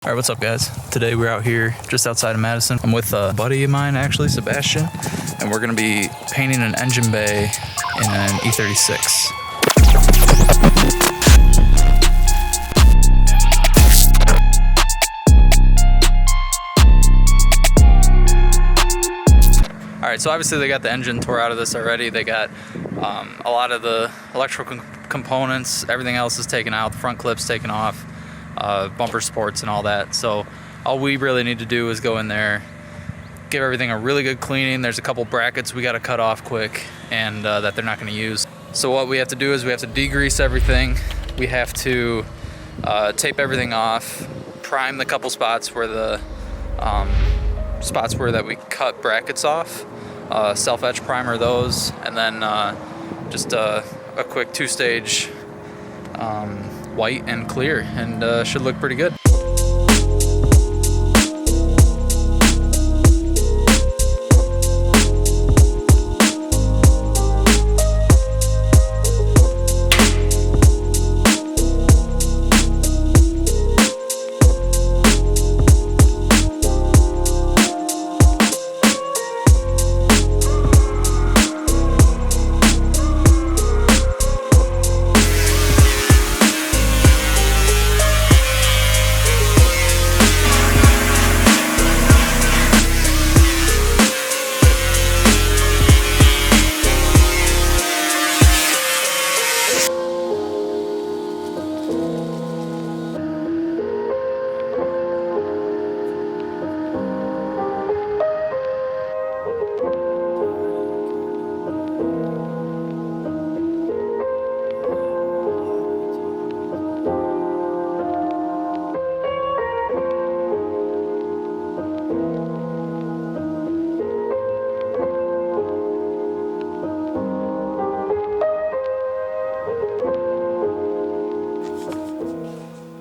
Alright, what's up guys? Today we're out here just outside of Madison. I'm with a buddy of mine actually, Sebastian, and we're going to be painting an engine bay in an E36. Alright, so obviously they got the engine tore out of this already. They got a lot of the electrical components, everything else is taken out, the front clip's taken off. Bumper supports and all that. So all we really need to do is go in there, give everything a really good cleaning. There's a couple brackets we got to cut off quick and that they're not going to use. So what we have to do is we have to degrease everything. We have to tape everything off, prime the couple spots where the that we cut brackets off, self-etch primer those, and then just a quick two-stage white and clear, and should look pretty good.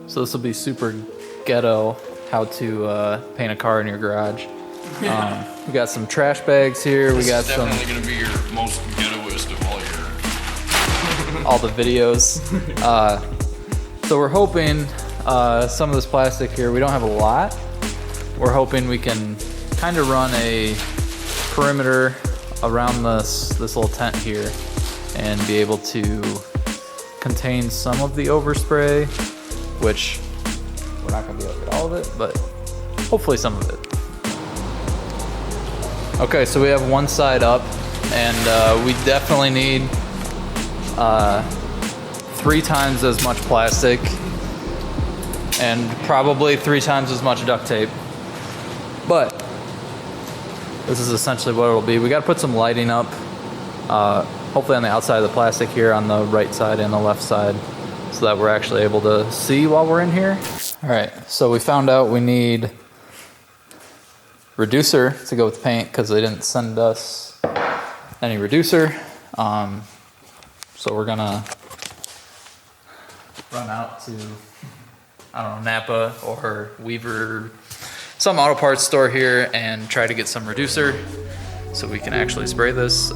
So this will be super ghetto, how to paint a car in your garage. We got some trash bags here. We got some. Definitely gonna be your most ghettoist of all your. All the videos. So we're hoping some of this plastic here. We don't have a lot. We're hoping we can kind of run a perimeter around this little tent here, and be able to contain some of the overspray. Which we're not gonna be able to get all of it, but hopefully some of it. Okay, so we have one side up, and we definitely need 3 times as much plastic and probably 3 times as much duct tape. But this is essentially what it'll be. We gotta put some lighting up, hopefully on the outside of the plastic here on the right side and the left side, so that we're actually able to see while we're in here. All right, so we found out we need reducer to go with the paint because they didn't send us any reducer. So we're gonna run out to, I don't know, Napa or Weaver, some auto parts store here, and try to get some reducer so we can actually spray this.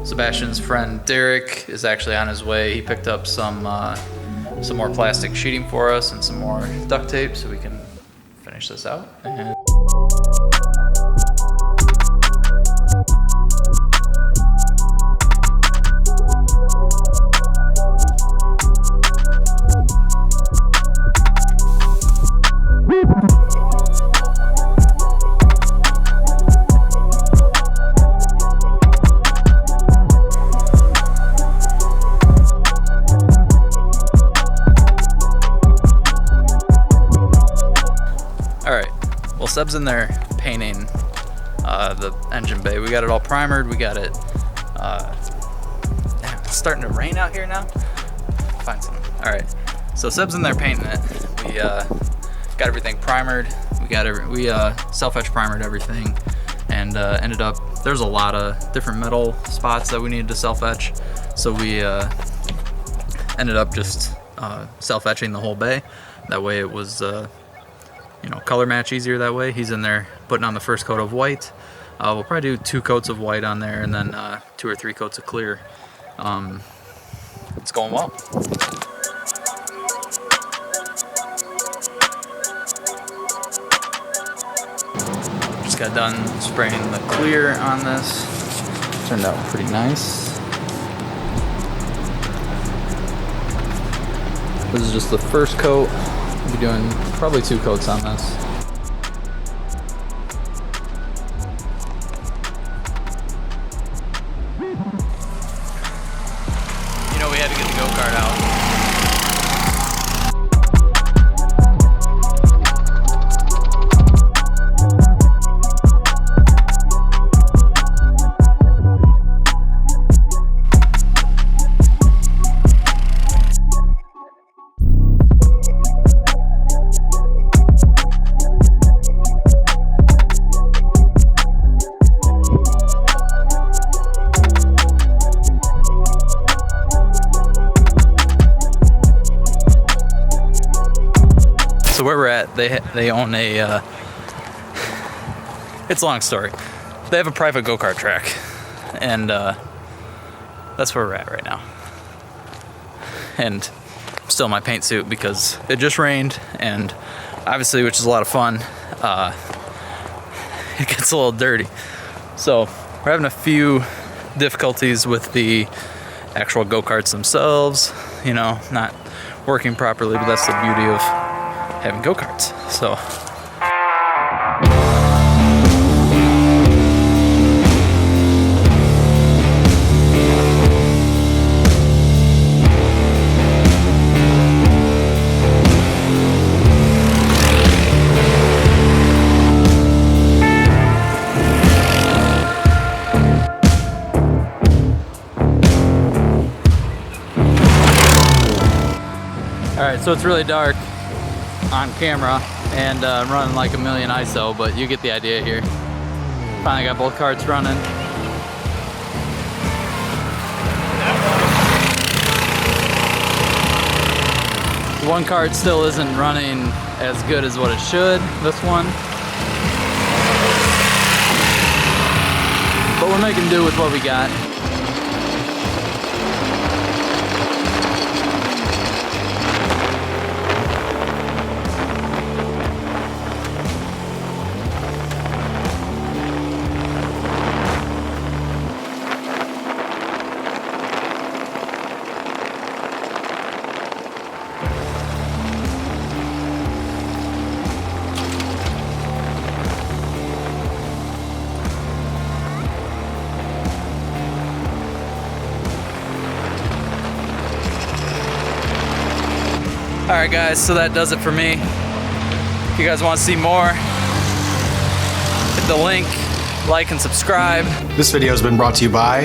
Sebastian's friend Derek is actually on his way. He picked up some more plastic sheeting for us and some more duct tape so we can finish this out. And well, Seb's in there painting the engine bay. We got it all primered. We got it. It's starting to rain out here now. Find some. All right. So Seb's in there painting it. We got everything primered. We self-etch primered everything, and ended up there's a lot of different metal spots that we needed to self-etch. So we ended up just self-etching the whole bay. That way it was. Color match easier that way. He's in there putting on the first coat of white. We'll probably do 2 coats of white on there, and then 2 or 3 coats of clear. It's going well. Just got done spraying the clear on this. Turned out pretty nice. This is just the first coat. We'll be doing probably 2 coats on this. You know, we had to get the go-kart out. So where we're at, they own a, it's a long story. They have a private go-kart track, and that's where we're at right now. And I'm still in my paint suit because it just rained, and obviously, which is a lot of fun, it gets a little dirty. So we're having a few difficulties with the actual go-karts themselves, you know, not working properly, but that's the beauty of having go-karts. So alright, so it's really dark on camera, and I'm running like a million ISO, but you get the idea here. Finally got both carts running. One cart still isn't running as good as what it should, this one. But we're making do with what we got. Alright guys, so that does it for me. If you guys want to see more, hit the link, like and subscribe. This video has been brought to you by